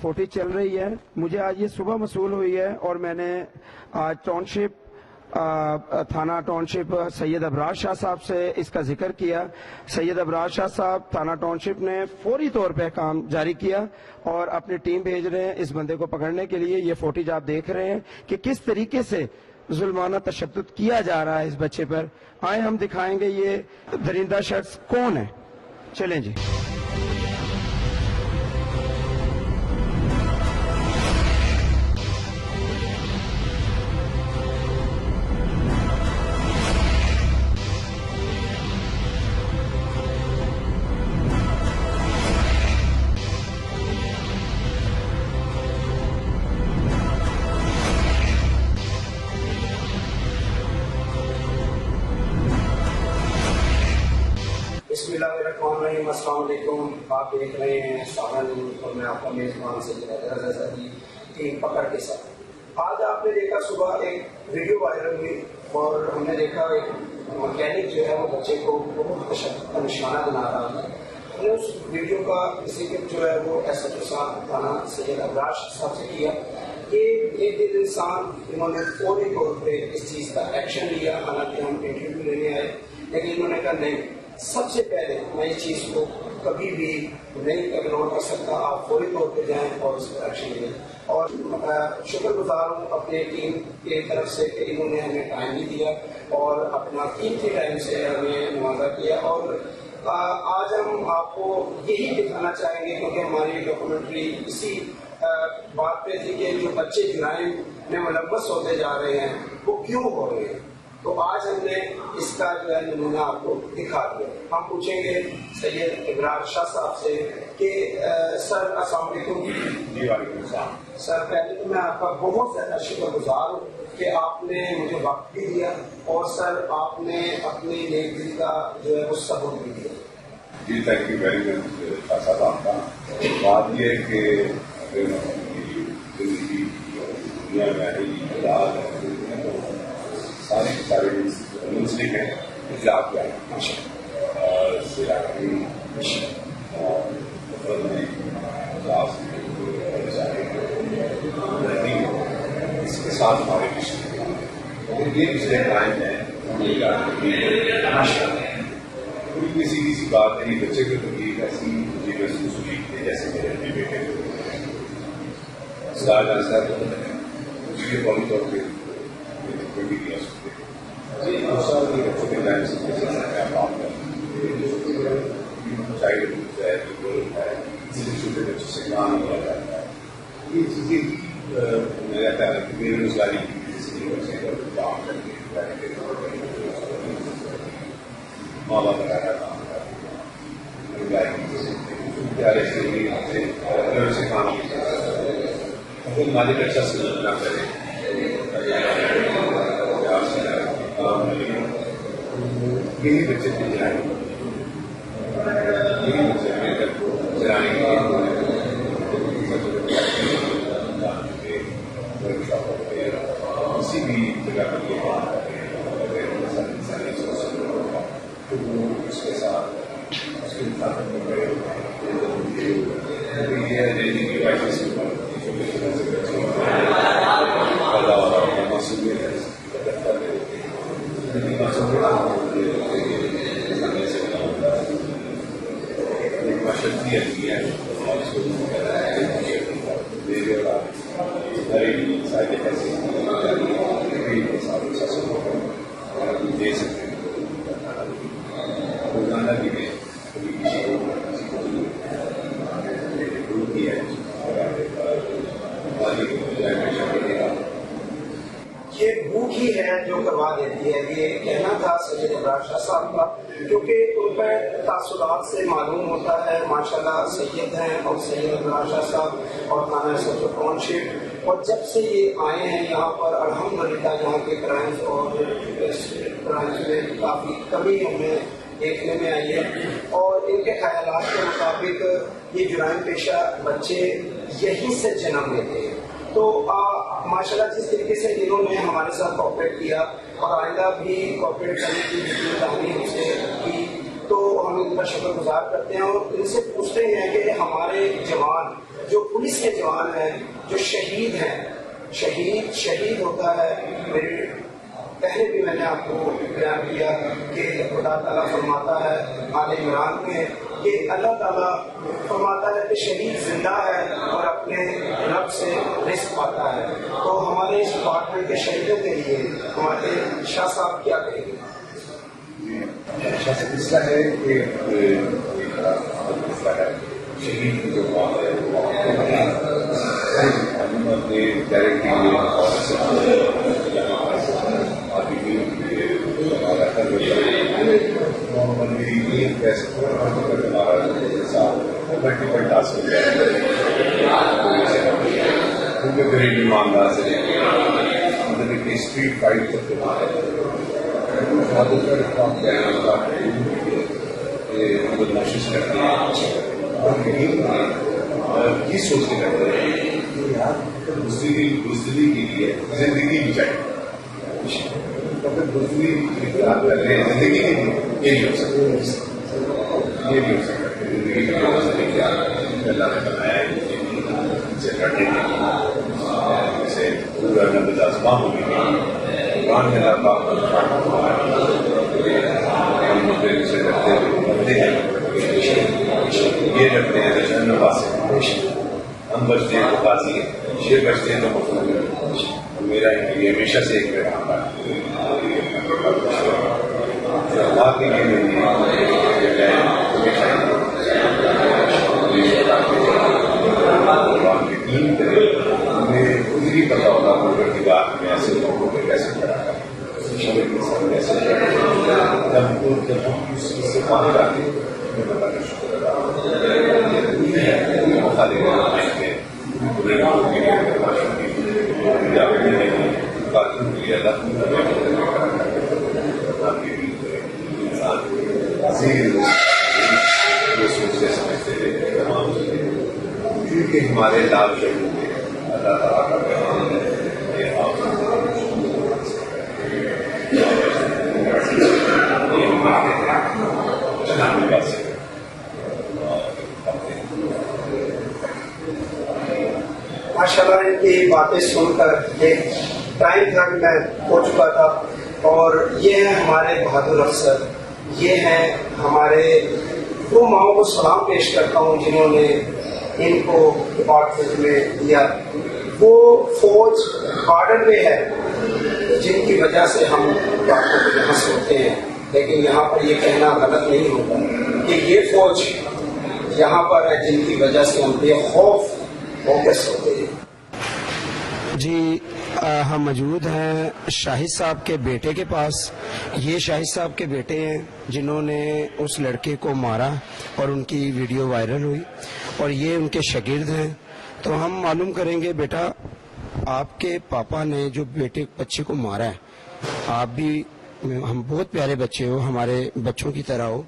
40 चल रही है। मुझे आज ये सुबह मसूल हुई है और मैंने आज टाउनशिप थाना टाउनशिप सैयद अबरार शाह साहब से इसका जिक्र किया। सैयद अबरार शाह साहब थाना टाउनशिप ने फौरी तौर पे काम जारी किया और अपनी टीम भेज रहे हैं इस बंदे को पकड़ने के लिए। ये फुटेज आप देख रहे हैं कि किस तरीके से जुल्माना तशद्दुद किया जा रहा है इस बच्चे पर। आए हम दिखाएंगे ये दरिंदा शख्स कौन है। चलें जी। बिस्मिल्लाहिर्रहमानिर्रहीम। अस्सलाम वालेकुम। आप देख रहे हैं सावन और मैं आपका मेज़बान से टीम पकड़ के साथ। आज आपने देखा सुबह एक वीडियो वायरल हुई और हमने देखा एक मैकेनिक जो है वो बच्चे को बहुत तशद्दुद का निशाना बना रहा था। हमने उस वीडियो का जिक्र जो है वो SHO साहब थाना सैयद अबरार साहब से किया कि एक दिन इंसान इन्होंने फौरी तौर पर इस चीज़ का एक्शन लिया। हालांकि हम इंटरव्यू लेने आए लेकिन इन्होंने कहा नहीं, सबसे पहले मैं इस चीज़ को कभी भी नहीं इग्नोर कर सकता, आप फौरी तौर पर जाएं और इस पर एक्शन लें। और शुक्रगुजार हूँ अपने टीम की तरफ से कि इन्होंने हमें टाइम भी दिया और अपना कीमती टाइम से हमें नवाजा किया। और आज हम आपको यही दिखाना चाहेंगे क्योंकि हमारी डॉक्यूमेंट्री इसी बात पे थी कि जो बच्चे जुराइम में मुलव्वस होते जा रहे हैं वो क्यों हो रहे हैं। तो आज हमने इसका जो है नमूना आपको दिखा दिया। हम पूछेंगे सैयद अबरार शाह साहब से कि सर अस्सलाम वालेकुम। सर पहले तो मैं आपका बहुत ज़्यादा शुक्रगुजार हूँ कि आपने मुझे वक्त भी दिया और सर आपने अपनी नेकी का जो है वो सबूत भी दिया। जी थैंक यू वेरी मच साहब। आपका बात ये है कि जिंदगी दुनिया में सारे सारे मुस्लिम हैं इस्लाम का इसके साथ हमारे ये पिछले टाइम है पूरी सीधी सी बात है। बच्चे को तकलीफ ऐसी मुझे महसूस हुई कि जैसे मेरे अपने बेटे मुझे फौरी तौर पर भी किया बच्चों के टाइम से चाइल्ड है छोटे बच्चों से काम किया जाता है। ये चीज़ें ही रहता है कि बेरोजगारी काम करके माँ बाप लगाया काम से काम अगर मालिक अच्छा से ना करे यही बच्चे की जाए यही बच्चे बेहतर को चलाने के किसी भी जगह पर तो वो उसके साथ उसके दे सकते हैं रोजाना भी में कभी किसी को किया ये भूख ही है जो करवा देती है। ये कहना था सैयद अबरार शाह साहब का क्योंकि उन पर तासुरात से मालूम होता है माशाल्लाह सैयद हैं और सैयद अबरार शाह साहब और थाना SHO टाउनशिप। और जब से ये आए हैं यहाँ पर अल्हम्दुलिल्लाह यहाँ के क्राइम्स और क्राइम्स में काफ़ी कमी हमें देखने में आई है। और इनके ख्यालात के मुताबिक ये जुराइम पेशा बच्चे यहीं से जन्म लेते हैं। तो माशाल्लाह जिस तरीके से इन्होंने हमारे साथ कोऑपरेट किया और आइंदा भी कोऑपरेट करने की जिम्मेदारी हमसे की तो ہم ان کا شکر گزار کرتے ہیں اور ان سے پوچھتے ہیں کہ ہمارے جوان جو پولیس کے جوان ہیں جو شہید ہیں، شہید ہوتا ہے، میرے پہلے بھی میں نے آپ کو بیان کیا کہ خدا تعالیٰ فرماتا ہے آل عمران میں کہ اللہ تعالیٰ فرماتا ہے کہ شہید زندہ ہے اور اپنے رب سے رزق پاتا ہے. تو ہمارے اس ڈپارٹمنٹ کے شہیدوں کے لیے ہمارے شاہ صاحب کیا کہیں گے؟ مسئلہ ہے کہ مسئلہ ہے شہید کی جو بات ہے وہ اپنے ڈائریکٹلی ملٹیپل ٹاسک ہو جائے کیونکہ غریب ایماندار سے لے کے مطلب کہ اسٹریٹ فائٹ تک کوشش کرتے ہیں اور یہ سوچ کے کرتے ہیں کہ یار بزدلی کے لیے زندگی بھی چاہیے، بزدلی اختیار کر رہے ہیں زندگی کے لیے، یہ نہیں ہو سکتا، یہ نہیں ہو سکتا. زندگی کے لیے کیا اللہ نے بنایا ہے سے لڑنے کے لیے جیسے پورا نبض آسمان ہونے کے لیے قرآن میں سے لڑتے لڑتے ہیں، یہ لڑتے ہیں تو جہنم سے ہم بچتے ہیں تو قاضی ہے، یہ بچتے ہیں تو مطلب ہے. میرا یہ ہمیشہ سے ایک پیغام ہے اللہ کے لیے ہمیں خود ہی پتا ہوتا ہے کہ بات میں ایسے لوگوں کو کیسے پڑھا کیسے جب ہم اس چیز سے باہر آتے ہیں اللہ کا شکر ادا موقع دے رہے سوچتے سمجھتے تمام کیونکہ ہمارے لال شہر میں اللہ تعالیٰ کا پیغام ہے یہ آپ ماشاء اللہ ان کی باتیں سن کر ایک ٹائم تک میں ہو چکا تھا. اور یہ ہیں ہمارے بہادر افسر، یہ ہیں ہمارے وہ ماؤں کو سلام پیش کرتا ہوں جنہوں نے ان کو ڈپارٹمنٹ میں دیا. وہ فوج بارڈر پہ ہے جن کی وجہ سے ہم ڈاکٹر کو یہاں سوتے ہیں، لیکن یہاں پر یہ کہنا غلط نہیں ہوتا کہ یہ فوج یہاں پر ہے جن کی وجہ سے ہم بے خوف ہو کے سوتے ہیں. جی ہم موجود ہیں شاہد صاحب کے بیٹے کے پاس. یہ شاہد صاحب کے بیٹے ہیں جنہوں نے اس لڑکے کو مارا اور ان کی ویڈیو وائرل ہوئی، اور یہ ان کے شاگرد ہیں. تو ہم معلوم کریں گے بیٹا آپ کے پاپا نے جو بچے کو مارا ہے، آپ بھی ہم بہت پیارے بچے ہو، ہمارے بچوں کی طرح ہو.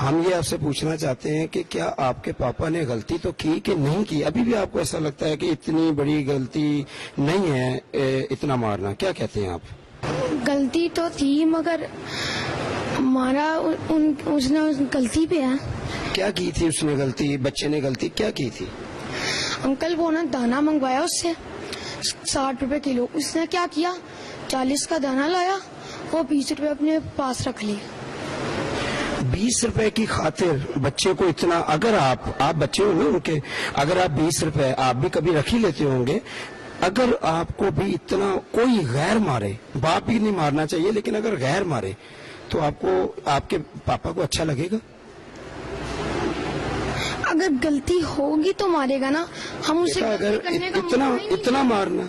ہم یہ آپ سے پوچھنا چاہتے ہیں کہ کیا آپ کے پاپا نے غلطی تو کی کہ نہیں کی؟ ابھی بھی آپ کو ایسا لگتا ہے کہ اتنی بڑی غلطی نہیں ہے اتنا مارنا؟ کیا کہتے ہیں آپ؟ غلطی تو تھی مگر مارا اس نے غلطی پہ ہے. کیا کی تھی اس نے غلطی؟ بچے نے غلطی کیا کی تھی؟ انکل وہ نے دانا منگوایا اس سے 60 روپے کلو. اس نے کیا کیا 40 کا دانا لایا، وہ 20 روپے اپنے پاس رکھ لی. 20 روپے کی خاطر بچے کو اتنا؟ اگر آپ بچے ہو نا ان کے، اگر آپ 20 روپے آپ بھی کبھی رکھ ہی لیتے ہوں گے، اگر آپ کو بھی اتنا کوئی غیر مارے، باپ بھی نہیں مارنا چاہیے لیکن اگر غیر مارے تو آپ کو آپ کے پاپا کو اچھا لگے گا؟ اگر غلطی ہوگی تو مارے گا نا. ہم اسے اگر اتنا مارنا،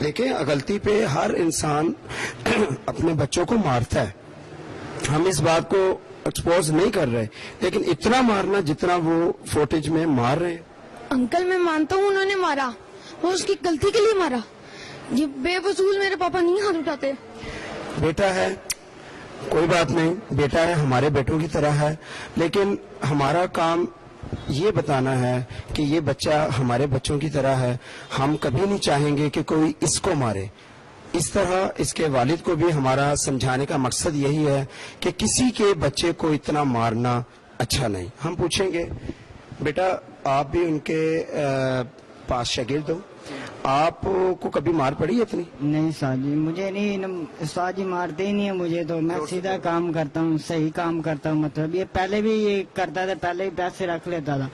دیکھیں غلطی پہ ہر انسان اپنے بچوں کو مارتا ہے، ہم اس بات کو ایکسپوز نہیں کر رہے، لیکن اتنا مارنا جتنا وہ فوٹیج میں مار رہے ہیں. انکل میں مانتا ہوں انہوں نے مارا، وہ اس کی غلطی کے لیے مارا. یہ بے فضول میرے پاپا نہیں ہاتھ اٹھاتے. بیٹا ہے کوئی بات نہیں، بیٹا ہے ہمارے بیٹوں کی طرح ہے، لیکن ہمارا کام یہ بتانا ہے کہ یہ بچہ ہمارے بچوں کی طرح ہے. ہم کبھی نہیں چاہیں گے کہ کوئی اس کو مارے. اس طرح اس کے والد کو بھی ہمارا سمجھانے کا مقصد یہی ہے کہ کسی کے بچے کو اتنا مارنا अच्छा नहीं। हम पूछेंगे बेटा, आप भी उनके पास शागिर्द हो, आपको कभी मार पड़ी है इतनी? नहीं साहब जी, मुझे नहीं, उस्ताद जी मारते ही नहीं है मुझे, तो मैं सीधा काम करता हूँ, सही काम करता हूँ। मतलब ये पहले भी ये करता था, पहले भी पैसे रख लेता था,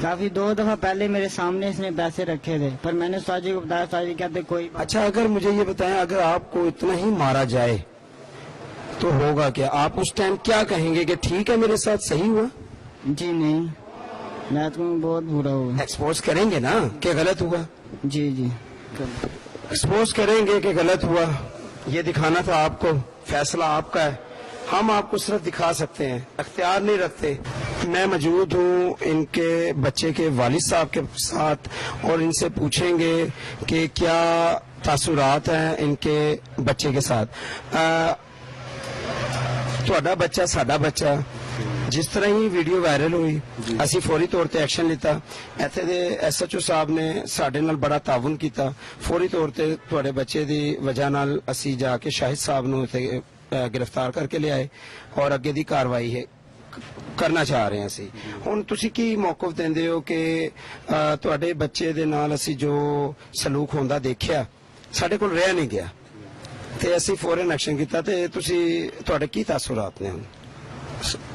काफी 2 दफा पहले मेरे सामने इसने पैसे रखे थे, पर मैंने उस्ताद जी को बताया, उस्ताद जी कहते कोई बात। अच्छा, अगर मुझे ये बताएं, अगर आपको इतना ही मारा जाए तो होगा क्या? आप उस टाइम क्या कहेंगे कि ठीक है मेरे साथ सही हुआ? जी नहीं, मैं तो बहुत बुरा हुआ। एक्सपोज करेंगे ना कि गलत हुआ? जी जी, एक्सपोज करेंगे कि गलत हुआ, ये दिखाना था आपको, फैसला आपका है, हम आपको सिर्फ दिखा सकते हैं, अख्तियार नहीं रखते। मैं मौजूद हूँ इनके बच्चे के वालिद साहब के साथ और इनसे पूछेंगे कि क्या तासुरात हैं इनके बच्चे के साथ। ਤੁਹਾਡਾ ਬੱਚਾ ਸਾਡਾ ਬੱਚਾ, ਜਿਸ ਤਰ੍ਹਾਂ ਹੀ ਵੀਡੀਓ ਵਾਇਰਲ ਹੋਈ ਅਸੀਂ ਫੌਰੀ ਤੌਰ ਤੇ ਐਕਸ਼ਨ ਲਿੱਤਾ। ਇੱਥੇ ਦੇ ਐਸਐਚਓ ਸਾਹਿਬ ਨੇ ਸਾਡੇ ਨਾਲ ਬੜਾ ਤਾਵਨ ਕੀਤਾ, ਫੌਰੀ ਤੌਰ ਤੇ ਤੁਹਾਡੇ ਬੱਚੇ ਦੀ ਵਜ੍ਹਾ ਨਾਲ ਅਸੀਂ ਜਾ ਕੇ ਸ਼ਾਹਿਦ ਸਾਹਿਬ ਨੂੰ ਇੱਥੇ ਗ੍ਰਿਫਤਾਰ ਕਰਕੇ ਲਿਆਏ ਔਰ ਅੱਗੇ ਦੀ ਕਾਰਵਾਈ ਹੈ ਕਰਨਾ ਚਾਹ ਰਹੇ ਹਾਂ ਅਸੀਂ। ਹੁਣ ਤੁਸੀਂ ਕੀ ਮੌਕਫ ਦਿੰਦੇ ਹੋ ਕਿ ਤੁਹਾਡੇ ਬੱਚੇ ਦੇ ਨਾਲ ਅਸੀਂ ਜੋ ਸਲੂਕ ਹੁੰਦਾ ਦੇਖਿਆ ਸਾਡੇ ਕੋਲ ਰਹਿ ਨਹੀਂ ਗਿਆ ਤੇ ਅਸੀਂ ਫੌਰਨ ਐਕਸ਼ਨ ਕੀਤਾ, ਤੇ ਤੁਸੀਂ ਤੁਹਾਡੇ ਕੀ ਤਾਸੁਰਾਤ ਨੇ? ਹੁਣ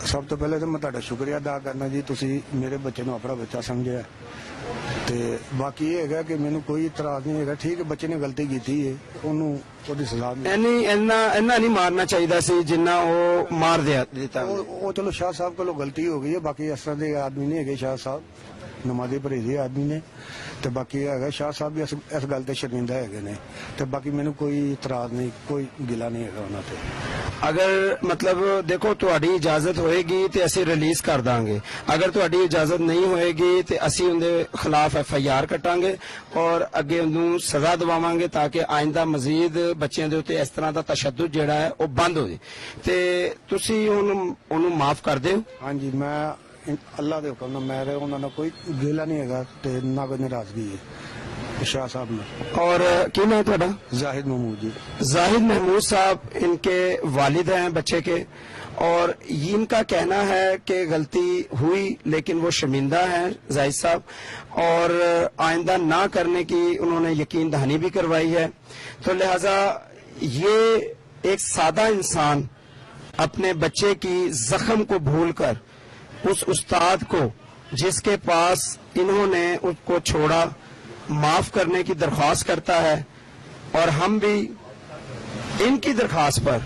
ਸਭ ਤੋਂ ਪਹਿਲੇ ਤਾਂ ਮੈਂ ਤੁਹਾਡਾ ਸ਼ੁਕਰੀਆ ਅਦਾ ਕਰਨਾ ਜੀ, ਤੁਸੀਂ ਮੇਰੇ ਬੱਚੇ ਨੂੰ ਆਪਣਾ ਬੱਚਾ ਸਮਝਿਆ। ਤੇ ਬਾਕੀ ਇਹ ਹੈਗਾ ਕਿ ਮੈਨੂੰ ਕੋਈ ਇਤਰਾਜ਼ ਨਹੀਂ ਹੈਗਾ, ਠੀਕ ਹੈ ਬੱਚੇ ਨੇ ਗਲਤੀ ਕੀਤੀ ਹੈ, ਉਹਨੂੰ ਉਹਦੀ ਸਜ਼ਾ ਮਿਲੇ। ਇੰਨਾ ਨਹੀਂ ਮਾਰਨਾ ਚਾਹੀਦਾ ਸੀ ਜਿੰਨਾ ਉਹ ਮਾਰ ਦਿੱਤਾ। ਉਹ ਚਲੋ ਸ਼ਾਹ ਸਾਹਿਬ ਕੋਲੋਂ ਗਲਤੀ ਹੋ ਗਈ ਹੈ, ਬਾਕੀ ਇਸ ਤਰ੍ਹਾਂ ਦੇ ਆਦਮੀ ਨਹੀਂ ਹੈਗੇ ਸ਼ਾਹ ਸਾਹਿਬ, ਨਮਾਜ਼ੀ ਪਰਹੇਜ਼ੀ ਆਦਮੀ ਨੇ। ਤੇ ਬਾਕੀ ਇਹ ਹੈਗਾ ਸ਼ਾਹ ਸਾਹਿਬ ਵੀ ਇਸ ਗੱਲ ਤੇ ਸ਼ਰਮਿੰਦਾ ਹੈਗੇ ਨੇ, ਤੇ ਬਾਕੀ ਮੈਨੂੰ ਕੋਈ ਇਤਰਾਜ਼ ਨਹੀਂ, ਕੋਈ ਗਿਲਾ ਨਹੀਂ ਹੈਗਾ ਉਹਨਾਂ ਤੇ। ਅਗਰ ਮਤਲਬ ਦੇਖੋ ਤੁਹਾਡੀ ਇਜਾਜ਼ਤ ਹੋਏਗੀ ਤੇ ਅਸੀਂ ਰਿਲੀਜ਼ ਕਰ ਦਾਂਗੇ, ਅਗਰ ਤੁਹਾਡੀ ਇਜਾਜ਼ਤ ਨਹੀਂ ਹੋਏਗੀ ਤੇ ਅਸੀਂ ਉਹਦੇ ਖਿਲਾਫ FIR ਕੱਟਾਂਗੇ ਔਰ ਅੱਗੇ ਉਹਨੂੰ ਸਜ਼ਾ ਦਿਵਾਵਾਂਗੇ ਤਾਂ ਕਿ ਆਇੰਦਾ ਮਜ਼ੀਦ ਬੱਚਿਆਂ ਦੇ ਉੱਤੇ ਇਸ ਤਰ੍ਹਾਂ ਦਾ ਤਸ਼ੱਦਦ ਜਿਹੜਾ ਹੈ ਉਹ ਬੰਦ ਹੋ ਜੇ। ਤੇ ਤੁਸੀਂ ਉਹਨੂੰ ਮਾਫ ਕਰ ਦਿਓ? ਹਾਂਜੀ, ਮੈਂ ਅੱਲਾਹ ਦੇ ਹੁਕਮ ਨਾਲ ਮੇਰੇ ਉਹਨਾਂ ਨਾਲ ਕੋਈ ਗਿਲਾ ਨਹੀਂ ਹੈਗਾ ਤੇ ਨਾ ਕੋਈ ਨਾਰਾਜ਼ਗੀ है शाह साहब में। और क्या नाम है ਤੁਹਾਡਾ? जाहिद महमूद जी। जाहिद महमूद साहब इनके वालिद हैं बच्चे के, और इनका कहना है कि गलती हुई लेकिन वो शर्मिंदा हैं जाहिद साहब, और आइंदा ना करने की उन्होंने यकीन दहानी भी करवाई है। तो लिहाजा ये एक सादा इंसान अपने बच्चे की जख्म को भूलकर उस उस्ताद को जिसके पास इन्होंने उसको छोड़ा माफ करने की दरख्वास्त करता है, और हम भी इनकी दरख्वास्त पर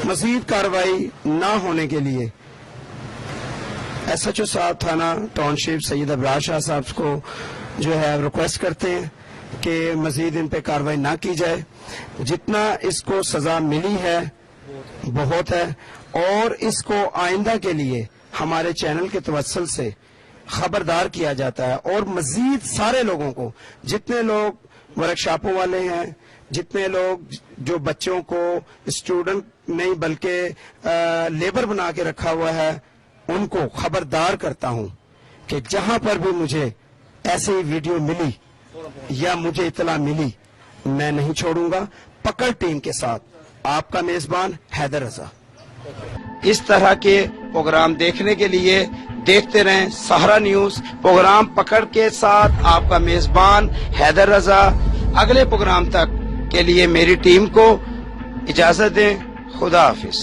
मजीद कार्रवाई ना होने के लिए SHO साहब थाना टाउनशिप सैयद अबरार शाह साहब को जो है रिक्वेस्ट करते हैं कि मजीद इन पे कार्रवाई ना की जाए। जितना इसको सजा मिली है बहुत है, और इसको आइंदा के लिए हमारे चैनल के तवस्सुल से खबरदार किया जाता है, और मजीद सारे लोगों को, जितने लोग वर्कशॉपों वाले हैं, जितने लोग जो बच्चों को स्टूडेंट नहीं बल्कि लेबर बना के रखा हुआ है, उनको खबरदार करता हूं कि जहां पर भी मुझे ऐसी वीडियो मिली या मुझे इतला मिली मैं नहीं छोड़ूंगा। पकड़ टीम के साथ आपका मेजबान हैदर रजा। इस तरह के प्रोग्राम देखने के लिए देखते रहें सहारा न्यूज। प्रोग्राम पकड़ के साथ आपका मेजबान हैदर रजा। अगले प्रोग्राम तक के लिए मेरी टीम को इजाजत दें। खुदा हाफिज।